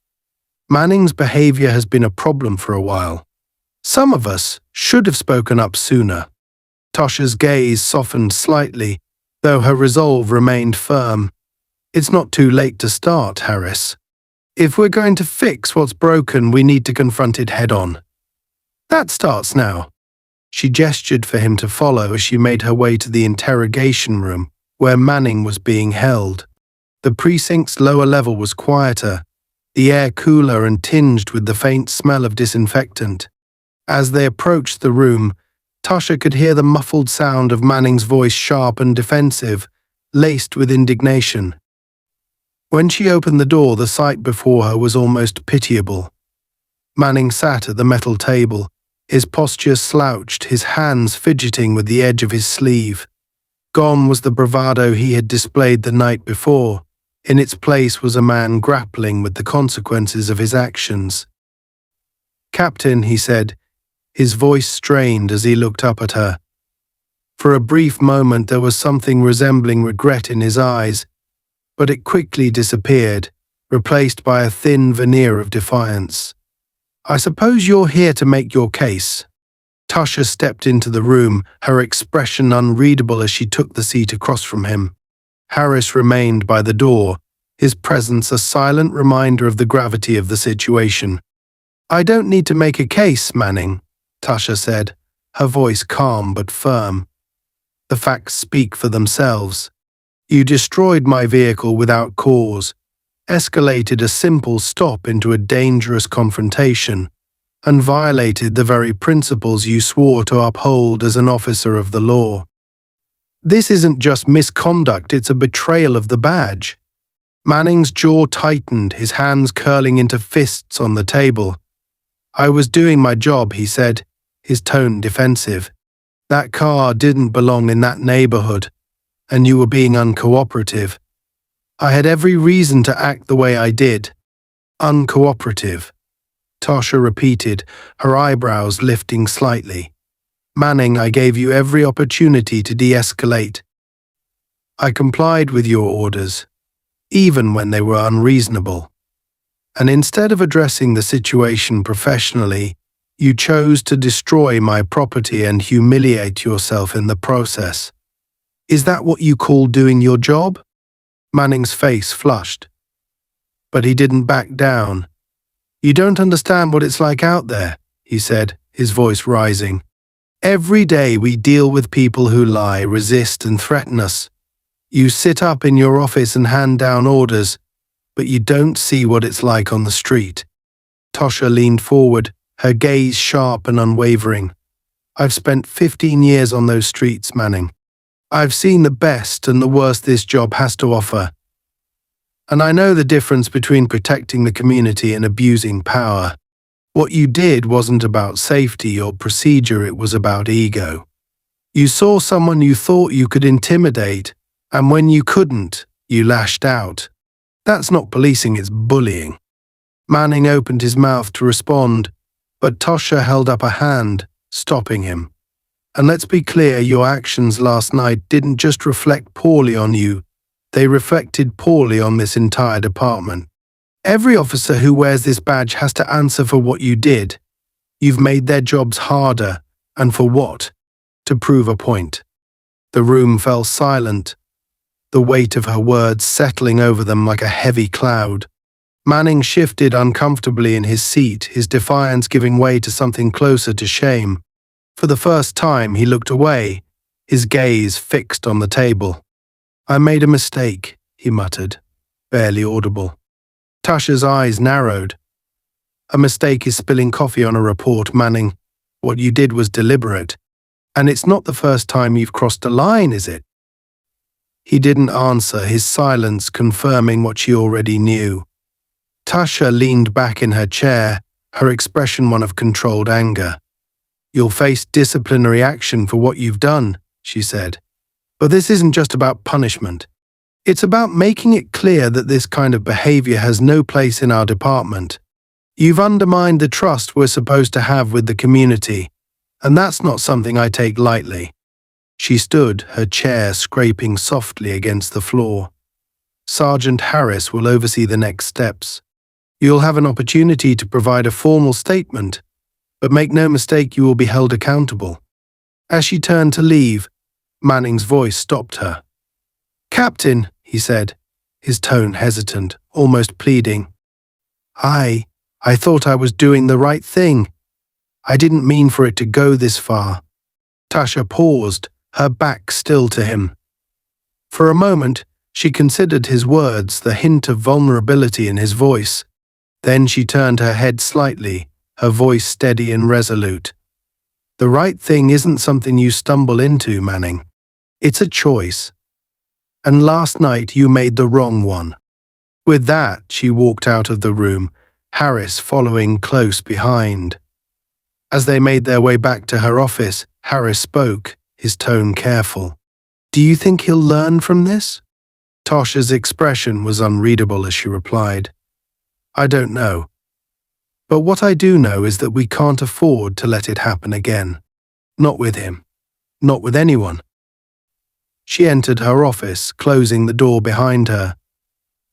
Manning's behavior has been a problem for a while. Some of us should have spoken up sooner." Tasha's gaze softened slightly, though her resolve remained firm. "It's not too late to start, Harris. If we're going to fix what's broken, we need to confront it head-on. That starts now." She gestured for him to follow as she made her way to the interrogation room, where Manning was being held. The precinct's lower level was quieter, the air cooler and tinged with the faint smell of disinfectant. As they approached the room, Tasha could hear the muffled sound of Manning's voice, sharp and defensive, laced with indignation. When she opened the door, the sight before her was almost pitiable. Manning sat at the metal table, his posture slouched, his hands fidgeting with the edge of his sleeve. Gone was the bravado he had displayed the night before. In its place was a man grappling with the consequences of his actions. "Captain," he said, his voice strained as he looked up at her. For a brief moment there was something resembling regret in his eyes, but it quickly disappeared, replaced by a thin veneer of defiance. "I suppose you're here to make your case." Tasha stepped into the room, her expression unreadable as she took the seat across from him. Harris remained by the door, his presence a silent reminder of the gravity of the situation. "I don't need to make a case, Manning," Tasha said, her voice calm but firm. "The facts speak for themselves. You destroyed my vehicle without cause, escalated a simple stop into a dangerous confrontation, and violated the very principles you swore to uphold as an officer of the law. This isn't just misconduct, it's a betrayal of the badge. Manning's jaw tightened, his hands curling into fists on the table. I was doing my job, he said, his tone defensive. That car didn't belong in that neighborhood, and you were being uncooperative. I had every reason to act the way I did. Uncooperative, Tasha repeated, her eyebrows lifting slightly. Manning, I gave you every opportunity to de-escalate. I complied with your orders, even when they were unreasonable. And instead of addressing the situation professionally, you chose to destroy my property and humiliate yourself in the process. Is that what you call doing your job? Manning's face flushed. But he didn't back down. You don't understand what it's like out there, he said, his voice rising. Every day we deal with people who lie, resist, and threaten us. You sit up in your office and hand down orders, but you don't see what it's like on the street. Tasha leaned forward, her gaze sharp and unwavering. I've spent 15 years on those streets, Manning. I've seen the best and the worst this job has to offer. And I know the difference between protecting the community and abusing power. What you did wasn't about safety or procedure, it was about ego. You saw someone you thought you could intimidate, and when you couldn't, you lashed out. That's not policing, it's bullying. Manning opened his mouth to respond, but Tasha held up a hand, stopping him. And let's be clear, your actions last night didn't just reflect poorly on you, they reflected poorly on this entire department. Every officer who wears this badge has to answer for what you did. You've made their jobs harder, and for what? To prove a point. The room fell silent, the weight of her words settling over them like a heavy cloud. Manning shifted uncomfortably in his seat, his defiance giving way to something closer to shame. For the first time, he looked away, his gaze fixed on the table. I made a mistake, he muttered, barely audible. Tasha's eyes narrowed. A mistake is spilling coffee on a report, Manning. What you did was deliberate. And it's not the first time you've crossed a line, is it? He didn't answer, his silence confirming what she already knew. Tasha leaned back in her chair, her expression one of controlled anger. You'll face disciplinary action for what you've done, she said. But this isn't just about punishment. It's about making it clear that this kind of behavior has no place in our department. You've undermined the trust we're supposed to have with the community, and that's not something I take lightly. She stood, her chair scraping softly against the floor. Sergeant Harris will oversee the next steps. You'll have an opportunity to provide a formal statement, but make no mistake, you will be held accountable. As she turned to leave, Manning's voice stopped her. Captain, he said, his tone hesitant, almost pleading. I thought I was doing the right thing. I didn't mean for it to go this far. Tasha paused, her back still to him. For a moment, she considered his words, the hint of vulnerability in his voice. Then she turned her head slightly, her voice steady and resolute. The right thing isn't something you stumble into, Manning. It's a choice. And last night you made the wrong one. With that, she walked out of the room, Harris following close behind. As they made their way back to her office, Harris spoke, his tone careful. Do you think he'll learn from this? Tasha's expression was unreadable as she replied. I don't know. But what I do know is that we can't afford to let it happen again. Not with him. Not with anyone. She entered her office, closing the door behind her.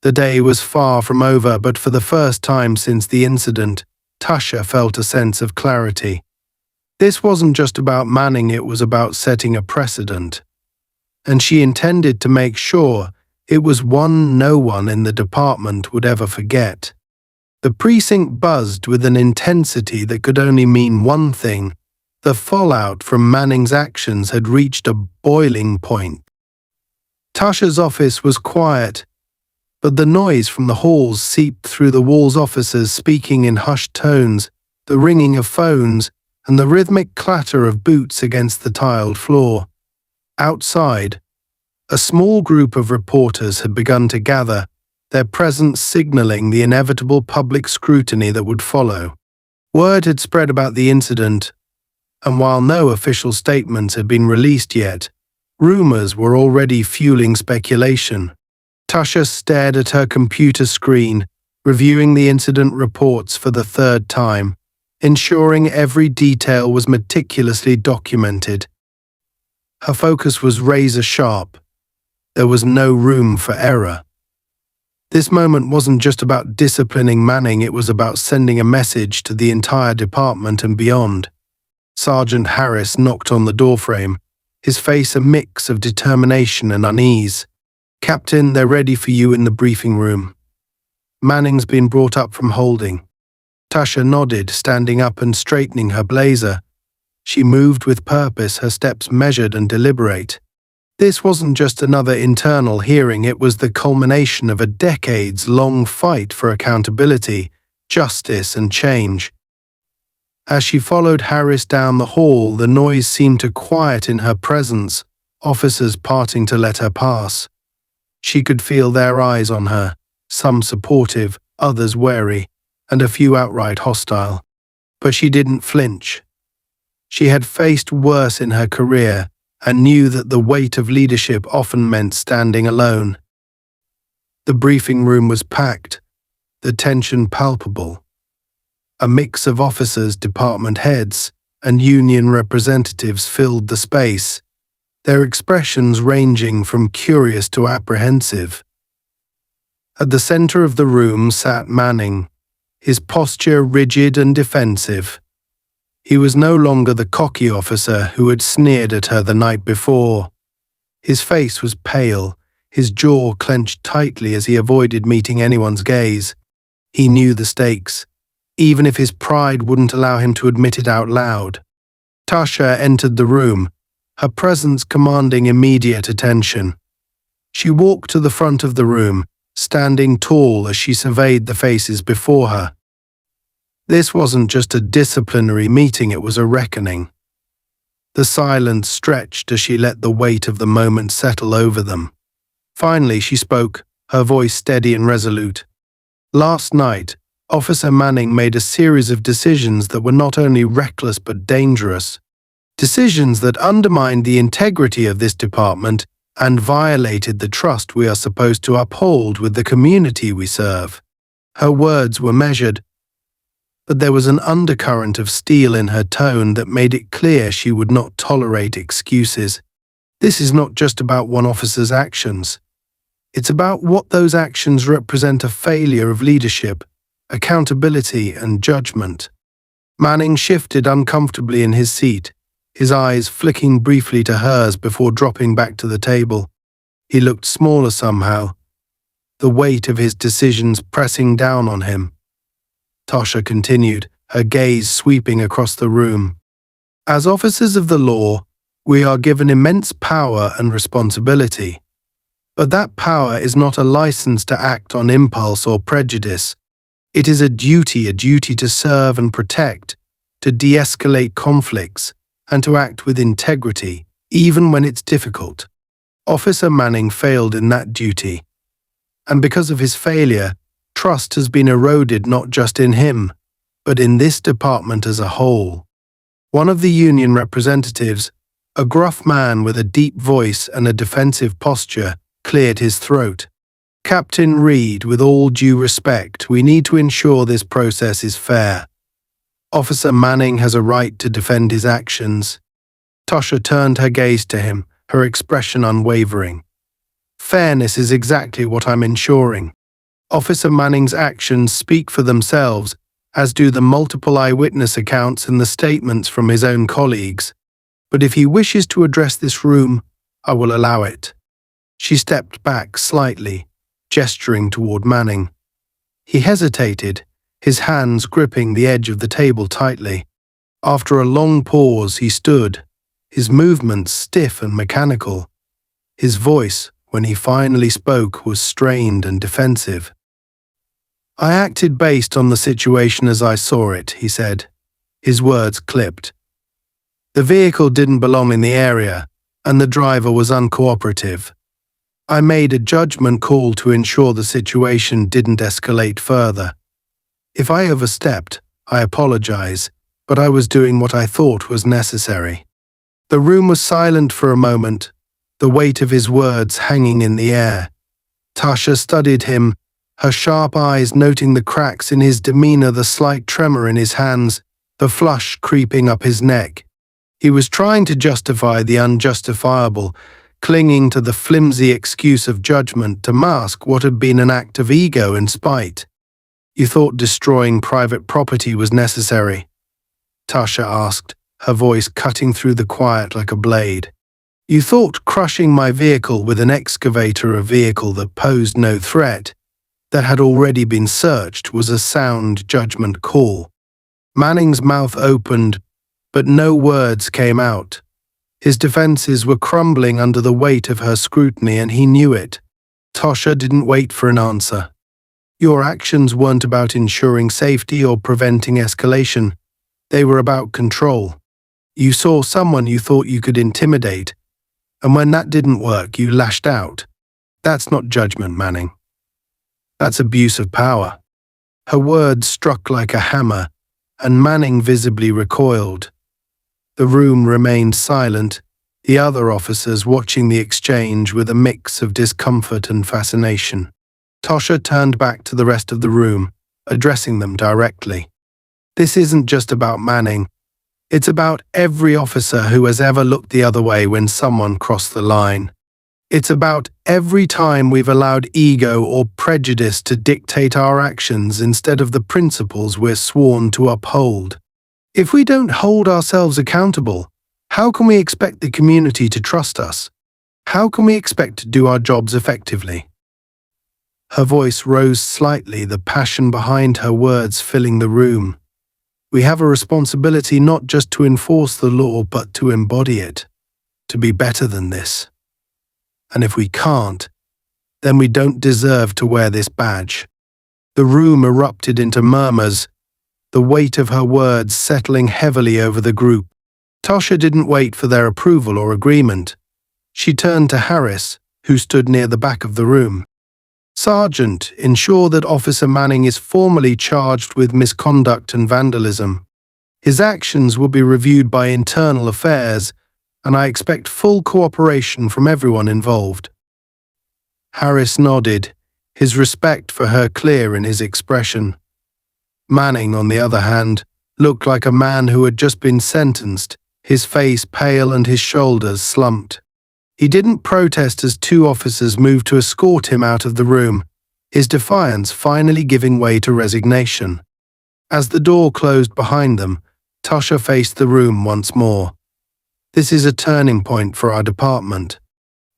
The day was far from over, but for the first time since the incident, Tasha felt a sense of clarity. This wasn't just about Manning, it was about setting a precedent. And she intended to make sure it was one no one in the department would ever forget. The precinct buzzed with an intensity that could only mean one thing. The fallout from Manning's actions had reached a boiling point. Tasha's office was quiet, but the noise from the halls seeped through the walls, officers speaking in hushed tones, the ringing of phones, and the rhythmic clatter of boots against the tiled floor. Outside, a small group of reporters had begun to gather, their presence signaling the inevitable public scrutiny that would follow. Word had spread about the incident, and while no official statements had been released yet, rumors were already fueling speculation. Tasha stared at her computer screen, reviewing the incident reports for the third time, ensuring every detail was meticulously documented. Her focus was razor sharp. There was no room for error. This moment wasn't just about disciplining Manning, it was about sending a message to the entire department and beyond. Sergeant Harris knocked on the doorframe, his face a mix of determination and unease. "Captain, they're ready for you in the briefing room." "Manning's been brought up from holding." Tasha nodded, standing up and straightening her blazer. She moved with purpose, her steps measured and deliberate. This wasn't just another internal hearing, it was the culmination of a decades-long fight for accountability, justice, and change. As she followed Harris down the hall, the noise seemed to quiet in her presence, officers parting to let her pass. She could feel their eyes on her, some supportive, others wary, and a few outright hostile. But she didn't flinch. She had faced worse in her career and knew that the weight of leadership often meant standing alone. The briefing room was packed, the tension palpable. A mix of officers, department heads, and union representatives filled the space, their expressions ranging from curious to apprehensive. At the center of the room sat Manning, his posture rigid and defensive. He was no longer the cocky officer who had sneered at her the night before. His face was pale, his jaw clenched tightly as he avoided meeting anyone's gaze. He knew the stakes, even if his pride wouldn't allow him to admit it out loud. Tasha entered the room, her presence commanding immediate attention. She walked to the front of the room, standing tall as she surveyed the faces before her. This wasn't just a disciplinary meeting, it was a reckoning. The silence stretched as she let the weight of the moment settle over them. Finally, she spoke, her voice steady and resolute. "Last night, Officer Manning made a series of decisions that were not only reckless but dangerous. Decisions that undermined the integrity of this department and violated the trust we are supposed to uphold with the community we serve." Her words were measured, but there was an undercurrent of steel in her tone that made it clear she would not tolerate excuses. This is not just about one officer's actions. It's about what those actions represent: a failure of leadership, accountability, and judgment. Manning shifted uncomfortably in his seat, his eyes flicking briefly to hers before dropping back to the table. He looked smaller somehow, the weight of his decisions pressing down on him. Tasha continued, her gaze sweeping across the room. "As officers of the law, we are given immense power and responsibility. But that power is not a license to act on impulse or prejudice. It is a duty to serve and protect, to de-escalate conflicts, and to act with integrity, even when it's difficult. Officer Manning failed in that duty. And because of his failure, trust has been eroded not just in him, but in this department as a whole." One of the union representatives, a gruff man with a deep voice and a defensive posture, cleared his throat. "Captain Reed, with all due respect, we need to ensure this process is fair. Officer Manning has a right to defend his actions." Tasha turned her gaze to him, her expression unwavering. "Fairness is exactly what I'm ensuring. Officer Manning's actions speak for themselves, as do the multiple eyewitness accounts and the statements from his own colleagues. But if he wishes to address this room, I will allow it." She stepped back slightly, gesturing toward Manning. He hesitated, his hands gripping the edge of the table tightly. After a long pause, he stood, his movements stiff and mechanical. His voice when he finally spoke, was strained and defensive. "I acted based on the situation as I saw it," he said, his words clipped. "The vehicle didn't belong in the area, and the driver was uncooperative. I made a judgment call to ensure the situation didn't escalate further. If I overstepped, I apologize, but I was doing what I thought was necessary." The room was silent for a moment, the weight of his words hanging in the air. Tasha studied him, her sharp eyes noting the cracks in his demeanor, the slight tremor in his hands, the flush creeping up his neck. He was trying to justify the unjustifiable, clinging to the flimsy excuse of judgment to mask what had been an act of ego and spite. "You thought destroying private property was necessary?" Tasha asked, her voice cutting through the quiet like a blade. "You thought crushing my vehicle with an excavator, a vehicle that posed no threat, that had already been searched, was a sound judgment call." Manning's mouth opened, but no words came out. His defenses were crumbling under the weight of her scrutiny, and he knew it. Tasha didn't wait for an answer. "Your actions weren't about ensuring safety or preventing escalation. They were about control. You saw someone you thought you could intimidate, and when that didn't work, you lashed out. That's not judgment, Manning. That's abuse of power." Her words struck like a hammer, and Manning visibly recoiled. The room remained silent, the other officers watching the exchange with a mix of discomfort and fascination. Tasha turned back to the rest of the room, addressing them directly. "This isn't just about Manning. It's about every officer who has ever looked the other way when someone crossed the line. It's about every time we've allowed ego or prejudice to dictate our actions instead of the principles we're sworn to uphold. If we don't hold ourselves accountable, how can we expect the community to trust us? How can we expect to do our jobs effectively?" Her voice rose slightly, the passion behind her words filling the room. "We have a responsibility not just to enforce the law, but to embody it, to be better than this. And if we can't, then we don't deserve to wear this badge." The room erupted into murmurs, the weight of her words settling heavily over the group. Tasha didn't wait for their approval or agreement. She turned to Harris, who stood near the back of the room. "Sergeant, ensure that Officer Manning is formally charged with misconduct and vandalism. His actions will be reviewed by Internal Affairs, and I expect full cooperation from everyone involved." Harris nodded, his respect for her clear in his expression. Manning, on the other hand, looked like a man who had just been sentenced, his face pale and his shoulders slumped. He didn't protest as two officers moved to escort him out of the room, his defiance finally giving way to resignation. As the door closed behind them, Tasha faced the room once more. "This is a turning point for our department.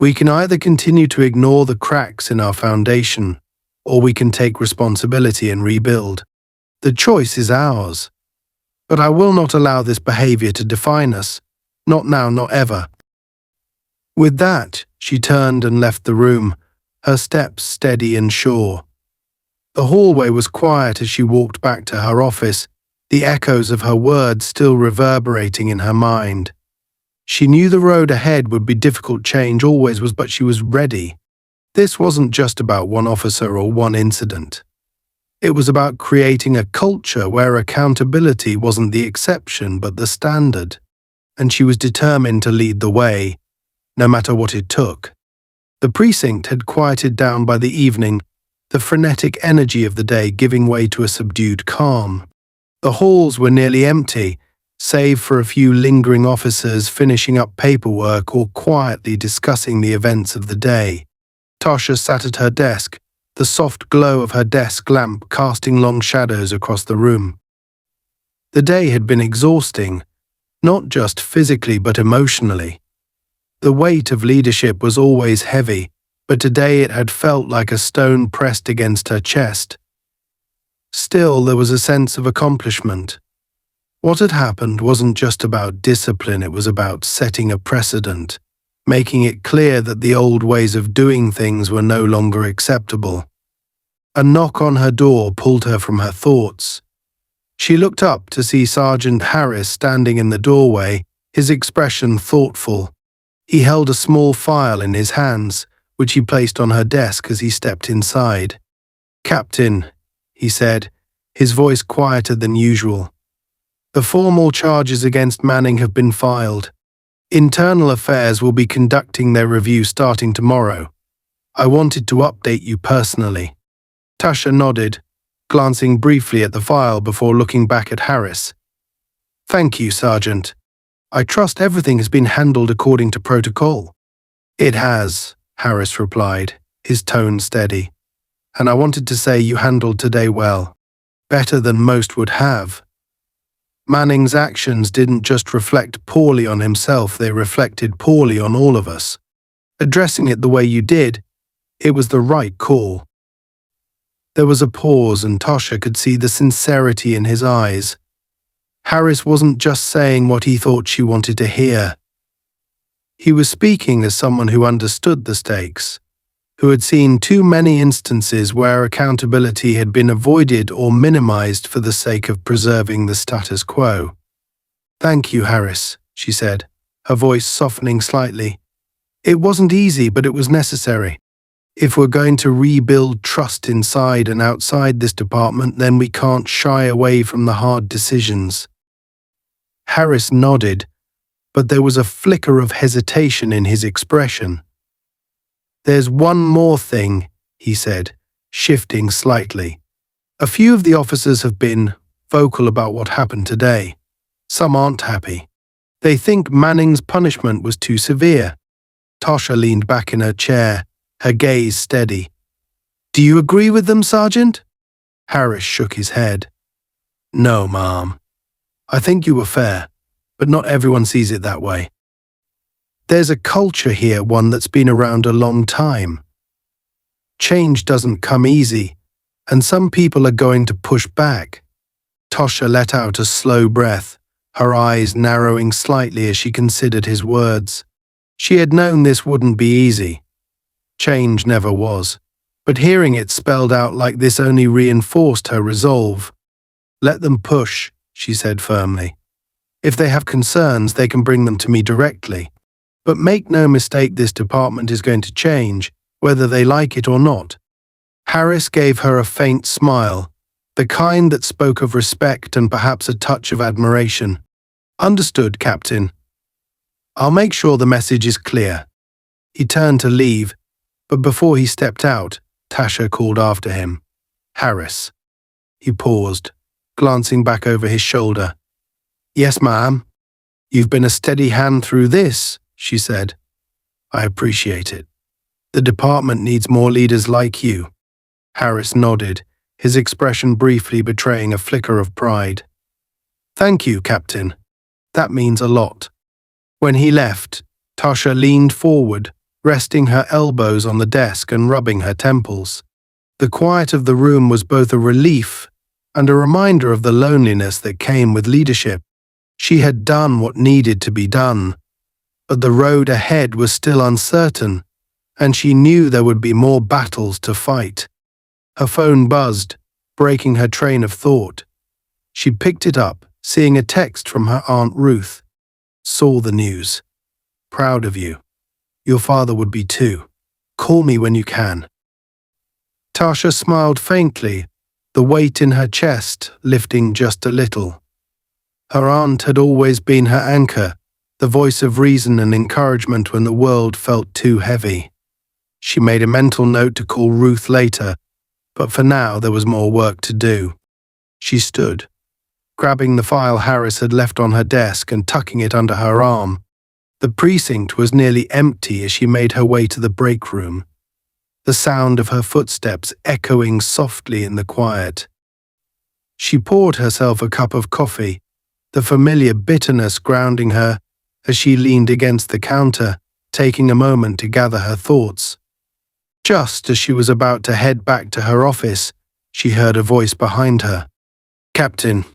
We can either continue to ignore the cracks in our foundation, or we can take responsibility and rebuild. The choice is ours. But I will not allow this behavior to define us. Not now, not ever." With that, she turned and left the room, her steps steady and sure. The hallway was quiet as she walked back to her office, the echoes of her words still reverberating in her mind. She knew the road ahead would be difficult, change always was, but she was ready. This wasn't just about one officer or one incident. It was about creating a culture where accountability wasn't the exception but the standard, and she was determined to lead the way, no matter what it took. The precinct had quieted down by the evening, the frenetic energy of the day giving way to a subdued calm. The halls were nearly empty, save for a few lingering officers finishing up paperwork or quietly discussing the events of the day. Tasha sat at her desk, the soft glow of her desk lamp casting long shadows across the room. The day had been exhausting, not just physically but emotionally. The weight of leadership was always heavy, but today it had felt like a stone pressed against her chest. Still, there was a sense of accomplishment. What had happened wasn't just about discipline, it was about setting a precedent. making it clear that the old ways of doing things were no longer acceptable. A knock on her door pulled her from her thoughts. She looked up to see Sergeant Harris standing in the doorway, his expression thoughtful. He held a small file in his hands, which he placed on her desk as he stepped inside. "Captain," he said, his voice quieter than usual. "The formal charges against Manning have been filed. Internal Affairs will be conducting their review starting tomorrow. I wanted to update you personally." Tasha nodded, glancing briefly at the file before looking back at Harris. "Thank you, Sergeant. I trust everything has been handled according to protocol." "It has," Harris replied, his tone steady. "And I wanted to say you handled today well. Better than most would have." Manning's actions didn't just reflect poorly on himself, they reflected poorly on all of us. Addressing it the way you did, it was the right call. There was a pause and Tasha could see the sincerity in his eyes. Harris wasn't just saying what he thought she wanted to hear. He was speaking as someone who understood the stakes, who had seen too many instances where accountability had been avoided or minimized for the sake of preserving the status quo. "Thank you, Harris," she said, her voice softening slightly. "It wasn't easy, but it was necessary. If we're going to rebuild trust inside and outside this department, then we can't shy away from the hard decisions." Harris nodded, but there was a flicker of hesitation in his expression. "There's one more thing," he said, shifting slightly. "A few of the officers have been vocal about what happened today. Some aren't happy. They think Manning's punishment was too severe." Tasha leaned back in her chair, her gaze steady. "Do you agree with them, Sergeant?" Harris shook his head. "No, Ma'am. I think you were fair, but not everyone sees it that way. There's a culture here, one that's been around a long time. Change doesn't come easy, and some people are going to push back." Tasha let out a slow breath, her eyes narrowing slightly as she considered his words. She had known this wouldn't be easy. Change never was, but hearing it spelled out like this only reinforced her resolve. "Let them push," she said firmly. "If they have concerns, they can bring them to me directly. But make no mistake, this department is going to change, whether they like it or not." Harris gave her a faint smile, the kind that spoke of respect and perhaps a touch of admiration. "Understood, Captain. I'll make sure the message is clear." He turned to leave, but before he stepped out, Tasha called after him. "Harris." He paused, glancing back over his shoulder. "Yes, ma'am. You've been a steady hand through this," she said. "I appreciate it. The department needs more leaders like you." Harris nodded, his expression briefly betraying a flicker of pride. "Thank you, Captain. That means a lot." When he left, Tasha leaned forward, resting her elbows on the desk and rubbing her temples. The quiet of the room was both a relief and a reminder of the loneliness that came with leadership. She had done what needed to be done, but the road ahead was still uncertain, and she knew there would be more battles to fight. Her phone buzzed, breaking her train of thought. She picked it up, seeing a text from her Aunt Ruth. "Saw the news. Proud of you. Your father would be too. Call me when you can." Tasha smiled faintly, the weight in her chest lifting just a little. Her aunt had always been her anchor, the voice of reason and encouragement when the world felt too heavy. She made a mental note to call Ruth later, but for now there was more work to do. She stood, grabbing the file Harris had left on her desk and tucking it under her arm. The precinct was nearly empty as she made her way to the break room, the sound of her footsteps echoing softly in the quiet. She poured herself a cup of coffee, the familiar bitterness grounding her as she leaned against the counter, taking a moment to gather her thoughts. Just as she was about to head back to her office, she heard a voice behind her. "Captain."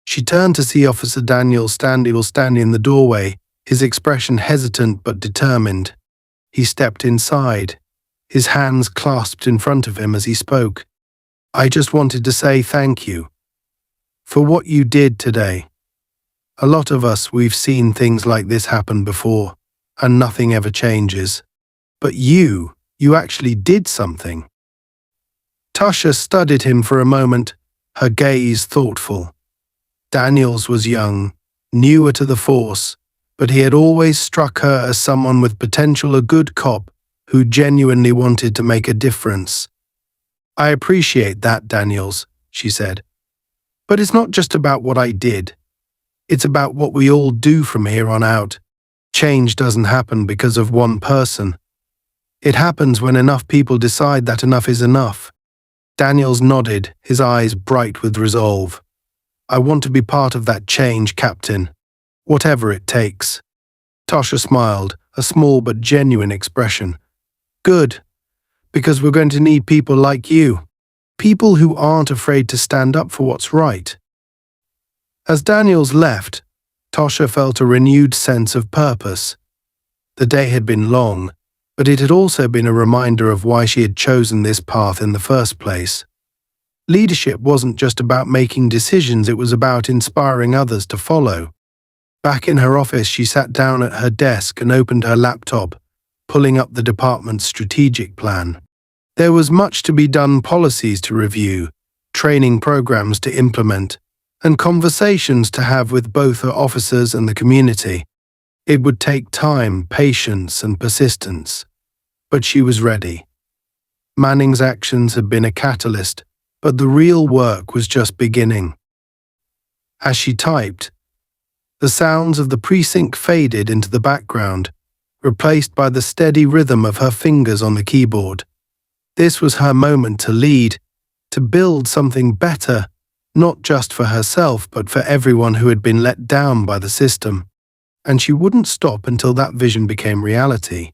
She turned to see Officer Daniel standing in the doorway, his expression hesitant but determined. He stepped inside, his hands clasped in front of him as he spoke. "I just wanted to say thank you for what you did today. A lot of us, we've seen things like this happen before, and nothing ever changes. But you actually did something." Tasha studied him for a moment, her gaze thoughtful. Daniels was young, newer to the force, but he had always struck her as someone with potential, a good cop who genuinely wanted to make a difference. "I appreciate that, Daniels," she said. "But it's not just about what I did. It's about what we all do from here on out. Change doesn't happen because of one person. It happens when enough people decide that enough is enough." Daniels nodded, his eyes bright with resolve. "I want to be part of that change, Captain. Whatever it takes." Tasha smiled, a small but genuine expression. "Good, because we're going to need people like you. People who aren't afraid to stand up for what's right." As Daniels left, Tasha felt a renewed sense of purpose. The day had been long, but it had also been a reminder of why she had chosen this path in the first place. Leadership wasn't just about making decisions, it was about inspiring others to follow. Back in her office, she sat down at her desk and opened her laptop, pulling up the department's strategic plan. There was much to be done, policies to review, training programs to implement, and conversations to have with both her officers and the community. It would take time, patience, and persistence. But she was ready. Manning's actions had been a catalyst, but the real work was just beginning. As she typed, the sounds of the precinct faded into the background, replaced by the steady rhythm of her fingers on the keyboard. This was her moment to lead, to build something better, not just for herself but for everyone who had been let down by the system. And she wouldn't stop until that vision became reality.